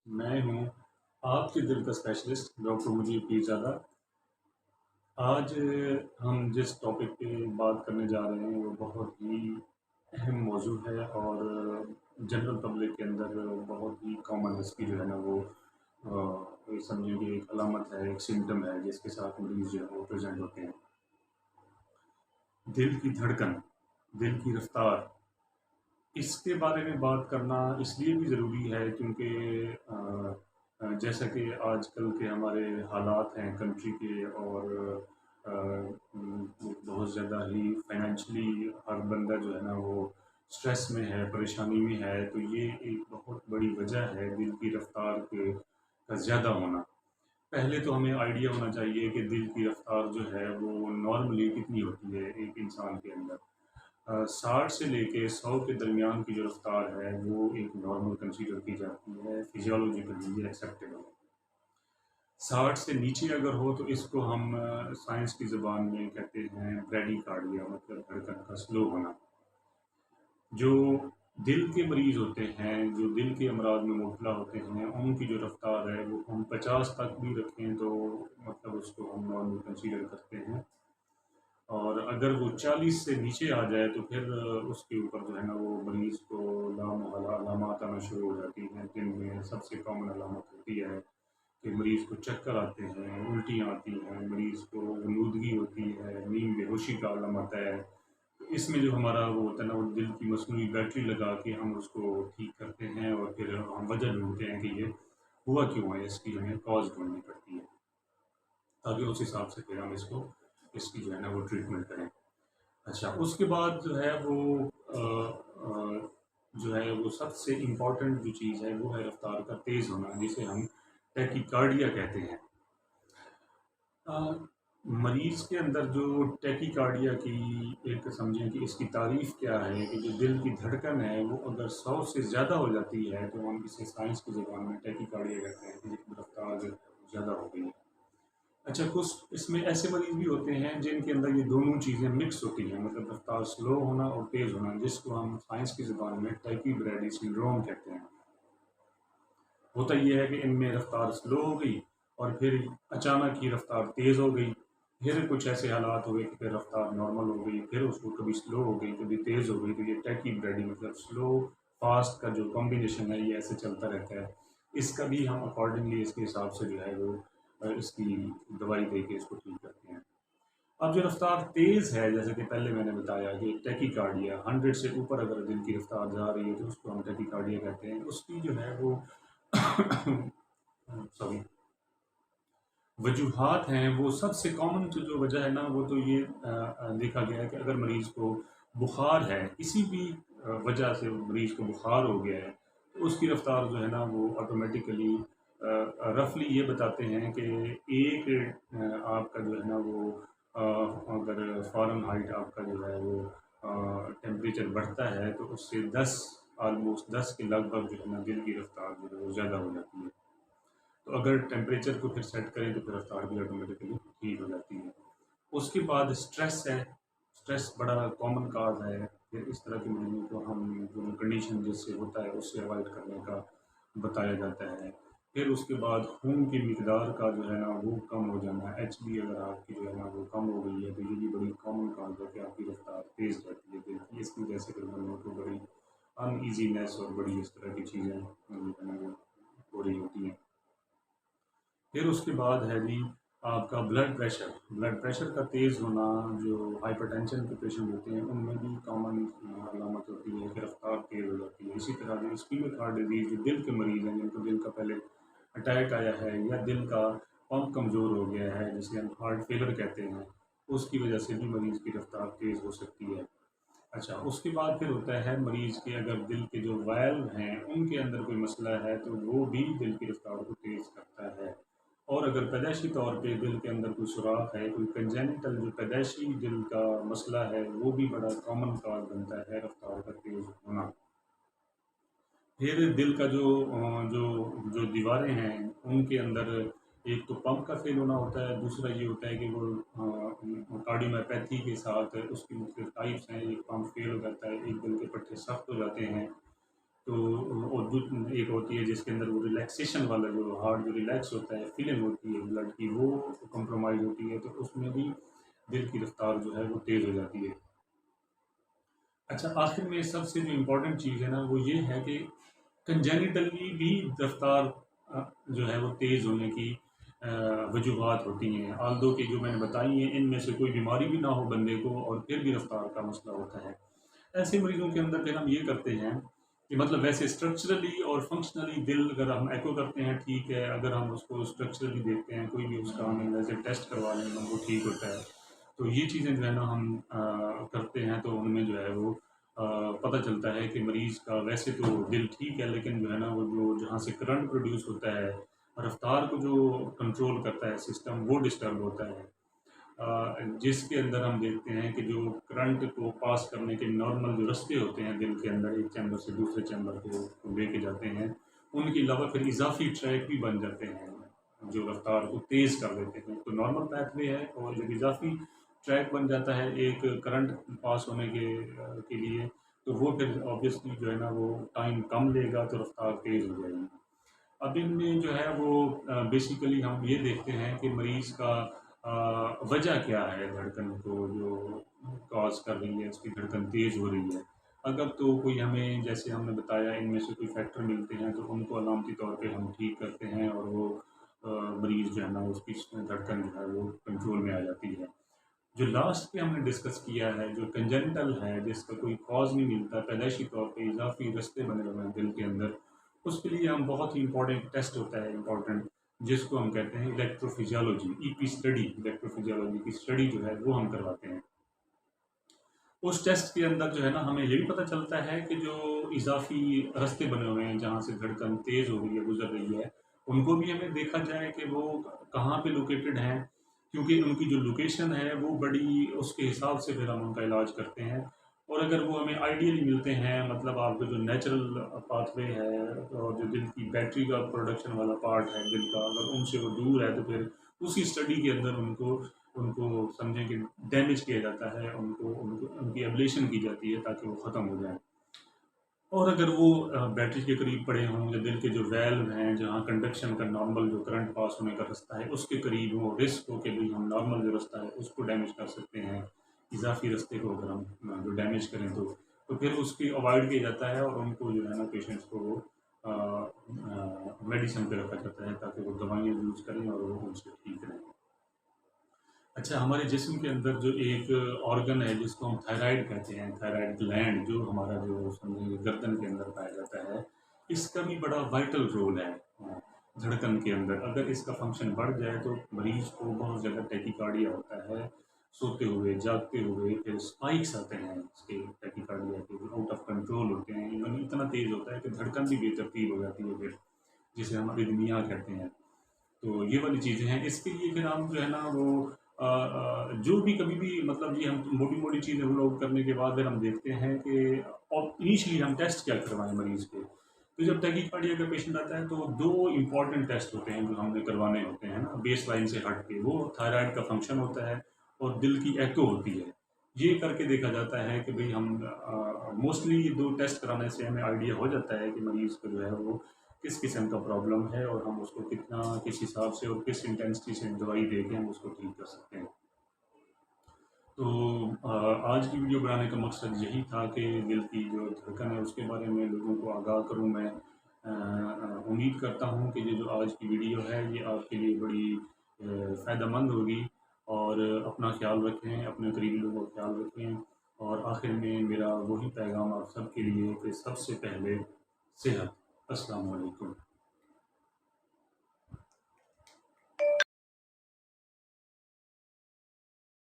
میں ہوں آپ کے دل کا اسپیشلسٹ ڈاکٹر مجیب پیرزادہ۔ آج ہم جس ٹاپک پہ بات کرنے جا رہے ہیں وہ بہت ہی اہم موضوع ہے اور جنرل پبلک کے اندر بہت ہی کامن اس کی جو ہے نا وہ سمجھیں کہ ایک علامت ہے، ایک سمٹم ہے جس کے ساتھ مریض جو ہے وہ پریزنٹ ہوتے ہیں۔ دل کی دھڑکن، دل کی رفتار، اس کے بارے میں بات کرنا اس لیے بھی ضروری ہے کیونکہ جیسا کہ آج کل کے ہمارے حالات ہیں کنٹری کے، اور بہت زیادہ ہی فائنینشلی ہر بندہ جو ہے نا وہ اسٹریس میں ہے، پریشانی میں ہے، تو یہ ایک بہت بڑی وجہ ہے دل کی رفتار کے کا زیادہ ہونا۔ پہلے تو ہمیں آئیڈیا ہونا چاہیے کہ دل کی رفتار جو ہے وہ نارملی کتنی ہوتی ہے ایک انسان کے اندر۔ 60 سے لے کے 100 کے درمیان کی جو رفتار ہے وہ ایک نارمل کنسیڈر کی جاتی ہے، فزیولوجیکلی یہ ایکسیپٹیبل ہے۔ 60 سے نیچے اگر ہو تو اس کو ہم سائنس کی زبان میں کہتے ہیں بریڈی کارڈیا، مطلب دھڑکن کا سلو ہونا۔ جو دل کے مریض ہوتے ہیں، جو دل کے امراض میں مبتلا ہوتے ہیں، ان کی جو رفتار ہے وہ ہم 50 تک بھی رکھیں تو مطلب اس کو ہم نارمل کنسیڈر کرتے ہیں، اور اگر وہ 40 سے نیچے آ جائے تو پھر اس کے اوپر جو ہے نا وہ مریض کو لامحالہ علامات آنا شروع ہو جاتی ہیں۔ جن میں سب سے کامن علامت ہوتی ہے کہ مریض کو چکر آتے ہیں، الٹیاں آتی ہیں، مریض کو غنودگی ہوتی ہے، نیم بے ہوشی کا علامت ہے۔ اس میں جو ہمارا وہ ہوتا ہے نا وہ دل کی مصنوعی بیٹری لگا کے ہم اس کو ٹھیک کرتے ہیں، اور پھر ہم وجہ ڈھونڈتے ہیں کہ یہ ہوا کیوں ہے، اس کی ہمیں کاز ڈھونڈنی پڑتی ہے تاکہ اس حساب سے پھر ہم اس کی جو ہے نا وہ ٹریٹمنٹ کریں۔ اچھا، اس کے بعد جو ہے وہ جو ہے وہ سب سے امپورٹنٹ جو چیز ہے وہ ہے رفتار کا تیز ہونا، جسے ہم ٹیکیکارڈیا کہتے ہیں۔ آ، مریض کے اندر جو ٹیکیکارڈیا کی ایک سمجھیں کہ اس کی تعریف کیا ہے کہ جو دل کی دھڑکن ہے وہ اگر 100 سے زیادہ ہو جاتی ہے تو ہم اسے سائنس کی زبان میں ٹیکیکارڈیا کہتے ہیں کہ رفتار جو ہے وہ زیادہ ہو گئی ہے۔ اچھا، کچھ اس میں ایسے مریض بھی ہوتے ہیں جن کے اندر یہ دونوں چیزیں مکس ہوتی ہیں، مطلب رفتار سلو ہونا اور تیز ہونا، جس کو ہم سائنس کی زبان میں ٹیکی بریڈی سنڈروم کہتے ہیں۔ ہوتا یہ ہے کہ ان میں رفتار سلو ہو گئی اور پھر اچانک ہی رفتار تیز ہو گئی، پھر کچھ ایسے حالات ہوئے کہ پھر رفتار نارمل ہو گئی، پھر اس کو کبھی سلو ہو گئی کبھی تیز ہو گئی، تو یہ ٹیکی بریڈی مطلب سلو فاسٹ کا جو کمبینیشن ہے یہ ایسے چلتا رہتا ہے۔ اس کا بھی ہم اکارڈنگلی اس کے حساب سے جو ہے وہ اس کی دوائی دے کے اس کو ٹھیک کرتے ہیں۔ اب جو رفتار تیز ہے، جیسے کہ پہلے میں نے بتایا کہ ٹیکی کارڈیا 100 سے اوپر اگر دل کی رفتار جا رہی ہے تو اس کو ہم ٹیکی کارڈیا کہتے ہیں۔ اس کی جو ہے وہ سوری وجوہات ہیں، وہ سب سے کامن جو وجہ ہے نا وہ تو یہ دیکھا گیا ہے کہ اگر مریض کو بخار ہے، کسی بھی وجہ سے مریض کو بخار ہو گیا ہے تو اس کی رفتار جو ہے نا وہ آٹومیٹیکلی رفلی یہ بتاتے ہیں کہ ایک آپ کا جو ہے نا وہ اگر فارن ہائٹ آپ کا جو ہے وہ ٹیمپریچر بڑھتا ہے تو اس سے 10 آلموسٹ 10 کے لگ بھگ جو ہے نا دل کی رفتار جو ہے وہ زیادہ ہو جاتی ہے۔ تو اگر ٹیمپریچر کو پھر سیٹ کریں تو پھر رفتار بھی آٹومیٹکلی ٹھیک ہو جاتی ہے۔ اس کے بعد اسٹریس ہے، اسٹریس بڑا کامن کاز ہے، پھر اس طرح کے مریضوں کو ہم جو کنڈیشن جس سے ہوتا ہے اس سے اوائڈ کرنے کا بتایا جاتا ہے۔ پھر اس کے بعد خون کی مقدار کا جو ہے نا وہ کم ہو جانا، ایچ بی اگر آپ کی جو ہے نا وہ کم ہو گئی ہے تو یہ بھی بڑی کامن کاز ہے کہ آپ کی رفتار تیز رہتی ہے دل کی، اس کی وجہ سے پھر بندوں کو بڑی ان ایزینیس اور بڑی اس طرح کی چیزیں جو ہے نا وہ ہو رہی ہوتی ہیں۔ پھر اس کے بعد ہے جی آپ کا بلڈ پریشر، بلڈ پریشر کا تیز ہونا، جو ہائپر ٹینشن کے پیشنٹ ہوتے ہیں ان میں بھی کامن علامت ہوتی ہے کہ رفتار تیز ہو جاتی ہے۔ اسی طرح جو اسکیمک ہارٹ ڈیزیز، جو دل کے مریض ہیں جن کو دل کا پہلے اٹیک آیا ہے یا دل کا پمپ کمزور ہو گیا ہے جسے ہم ہارٹ فیلر کہتے ہیں، اس کی وجہ سے بھی مریض کی رفتار تیز ہو سکتی ہے۔ اچھا، اس کے بعد پھر ہوتا ہے مریض کے اگر دل کے جو وائل ہیں ان کے اندر کوئی مسئلہ ہے تو وہ بھی دل کی رفتار کو تیز کرتا ہے، اور اگر پیدائشی طور پہ دل کے اندر کوئی سوراخ ہے، کوئی کنجینٹل جو پیدائشی دل کا مسئلہ ہے وہ بھی بڑا کامن کاز بنتا ہے رفتار کا تیز ہونا۔ پھر دل کا جو جو دیواریں ہیں ان کے اندر ایک تو پمپ کا فیل ہونا ہوتا ہے، دوسرا یہ ہوتا ہے کہ وہ کارڈیومائیپیتھی کے ساتھ اس کی مختلف ٹائپس ہیں، ایک پمپ فیل ہو جاتا ہے، ایک دل کے پٹھے سخت ہو جاتے ہیں، تو اور ایک ہوتی ہے جس کے اندر وہ ریلیکسیشن والا جو ہارٹ جو ریلیکس ہوتا ہے فیلنگ ہوتی ہے بلڈ کی وہ کمپرومائز ہوتی ہے، تو اس میں بھی دل کی رفتار جو ہے وہ تیز ہو جاتی ہے۔ اچھا، آخر میں سب سے جو امپورٹنٹ چیز ہے نا وہ یہ ہے کہ کنجینیٹلی بھی رفتار جو ہے وہ تیز ہونے کی وجوہات ہوتی ہیں، آلدو کہ جو میں نے بتائی ہیں ان میں سے کوئی بیماری بھی نہ ہو بندے کو اور پھر بھی رفتار کا مسئلہ ہوتا ہے۔ ایسے مریضوں کے اندر پھر ہم یہ کرتے ہیں کہ مطلب ویسے اسٹرکچرلی اور فنکشنلی دل اگر ہم ایکو کرتے ہیں ٹھیک ہے، اگر ہم اس کو اسٹرکچرلی دیکھتے ہیں کوئی بھی اس کا ہمیں ویسے ٹیسٹ کروا لیں ہم وہ ٹھیک ہوتا ہے، تو یہ چیزیں جو ہے نا ہم کرتے ہیں تو ان میں جو ہے وہ پتہ چلتا ہے کہ مریض کا ویسے تو دل ٹھیک ہے لیکن جو ہے نا وہ جو جہاں سے کرنٹ پروڈیوس ہوتا ہے رفتار کو جو کنٹرول کرتا ہے سسٹم وہ ڈسٹرب ہوتا ہے، جس کے اندر ہم دیکھتے ہیں کہ جو کرنٹ کو پاس کرنے کے نارمل جو رستے ہوتے ہیں دل کے اندر ایک چیمبر سے دوسرے چیمبر کو لے کے جاتے ہیں ان کے علاوہ پھر اضافی ٹریک بھی بن جاتے ہیں جو رفتار کو تیز کر دیتے ہیں، تو نارمل پیتھ وے ہے اور جب اضافی ٹریک بن جاتا ہے ایک کرنٹ پاس ہونے کے لیے تو وہ پھر آبویسلی جو ہے نا وہ ٹائم کم لے گا تو رفتار تیز ہو جائے گی۔ اب ان میں جو ہے وہ بیسیکلی ہم یہ دیکھتے ہیں کہ مریض کا وجہ کیا ہے دھڑکن کو جو کاز کر رہی ہے اس کی دھڑکن تیز ہو رہی ہے، اگر تو کوئی ہمیں جیسے ہم نے بتایا ان میں سے کوئی فیکٹر ملتے ہیں تو ان کو علامتی طور پہ ہم ٹھیک کرتے ہیں اور وہ مریض جو ہے نا اس کی دھڑکن جو ہے وہ کنٹرول میں آ جاتی ہے۔ جو لاسٹ پہ ہم نے ڈسکس کیا ہے جو کنجنٹل ہے جس کا کوئی کاز نہیں ملتا پیدائشی طور پہ اضافی رستے بنے ہوئے ہیں دل کے اندر، اس کے لیے ہم بہت ہی امپورٹنٹ ٹیسٹ ہوتا ہے امپورٹنٹ جس کو ہم کہتے ہیں الیکٹرو فزیولوجی ای پی اسٹڈی، الیکٹرو فزیولوجی کی اسٹڈی جو ہے وہ ہم کرواتے ہیں۔ اس ٹیسٹ کے اندر جو ہے نا ہمیں یہ بھی پتہ چلتا ہے کہ جو اضافی رستے بنے ہوئے ہیں جہاں سے دھڑکن تیز ہو رہی ہے گزر رہی ہے ان کو بھی ہمیں دیکھا جائے کہ وہ کہاں پہ لوکیٹڈ ہیں، کیونکہ ان کی جو لوکیشن ہے وہ بڑی اس کے حساب سے پھر ہم ان کا علاج کرتے ہیں، اور اگر وہ ہمیں آئیڈیلی ملتے ہیں مطلب آپ کا جو نیچرل پاتھ وے ہے اور جو دل کی بیٹری کا پروڈکشن والا پارٹ ہے دل کا اگر ان سے وہ دور ہے تو پھر اسی اسٹڈی کے اندر ان کو سمجھیں کہ ڈیمیج کیا جاتا ہے، ان کی ایبلیشن کی جاتی ہے تاکہ وہ ختم ہو جائیں، اور اگر وہ بیٹری کے قریب پڑے ہوں یا دل کے جو ویلو ہیں جہاں کنڈکشن کا نارمل جو کرنٹ پاس ہونے کا رستہ ہے اس کے قریب ہو رسک ہو کہ بھی ہم نارمل جو رستہ ہے اس کو ڈیمیج کر سکتے ہیں، اضافی رستے کو اگر ہم جو ڈیمیج کریں تو پھر اس کی اوائڈ کیا جاتا ہے اور ان کو جو ہے نا پیشنٹس کو وہ میڈیسن پہ رکھا جاتا ہے تاکہ وہ دوائیاں یوز کریں اور وہ ان سے ٹھیک رہیں۔ اچھا، ہمارے جسم کے اندر جو ایک آرگن ہے جس کو ہم تھائرائڈ کہتے ہیں، تھائرائڈ گلینڈ جو ہمارا جو سمجھے گردن کے اندر پایا جاتا ہے، اس کا بھی بڑا وائٹل رول ہے دھڑکن کے اندر، اگر اس کا فنکشن بڑھ جائے تو مریض کو بہت زیادہ ٹیکیکارڈیا ہوتا ہے، سوتے ہوئے جاگتے ہوئے پھر اسپائکس آتے ہیں اس کے ٹیکیکارڈیا کے آؤٹ آف کنٹرول ہوتے ہیں، یعنی اتنا تیز ہوتا ہے کہ دھڑکن بھی بے ترتیب ہو جاتی ہے پھر جسے ہم اریدمیا کہتے ہیں، تو یہ والی چیزیں ہیں، اس کے لیے پھر ہم جو ہے نا وہ جو بھی کبھی بھی مطلب یہ ہم موٹی موٹی چیزیں لوگ کرنے کے بعد پھر ہم دیکھتے ہیں کہ انیشلی ہم ٹیسٹ کیا کروائیں مریض کے، تو جب ٹیکیکارڈیا کا پیشنٹ آتا ہے تو دو امپورٹنٹ ٹیسٹ ہوتے ہیں جو ہم نے کروانے ہوتے ہیں نا بیس لائن سے ہٹ کے، وہ تھائرائڈ کا فنکشن ہوتا ہے اور دل کی ایکو ہوتی ہے، یہ کر کے دیکھا جاتا ہے کہ بھئی ہم موسٹلی یہ دو ٹیسٹ کرانے سے ہمیں آئیڈیا ہو جاتا ہے کہ مریض کو جو ہے وہ کس قسم کا پرابلم ہے اور ہم اس کو کتنا کس حساب سے اور کس انٹینسٹی سے دوائی دے کے ہم اس کو ٹھیک کر سکتے ہیں۔ تو آج کی ویڈیو بنانے کا مقصد یہی تھا کہ دل کی جو دھڑکن ہے اس کے بارے میں لوگوں کو آگاہ کروں میں، امید کرتا ہوں کہ یہ جو آج کی ویڈیو ہے یہ آپ کے لیے بڑی فائدہ مند ہوگی، اور اپنا خیال رکھیں، اپنے قریبی لوگوں کا خیال رکھیں، اور آخر میں میرا وہی پیغام آپ سب کے لیے کہ سب سے پہلے صحت۔ السلام علیکم۔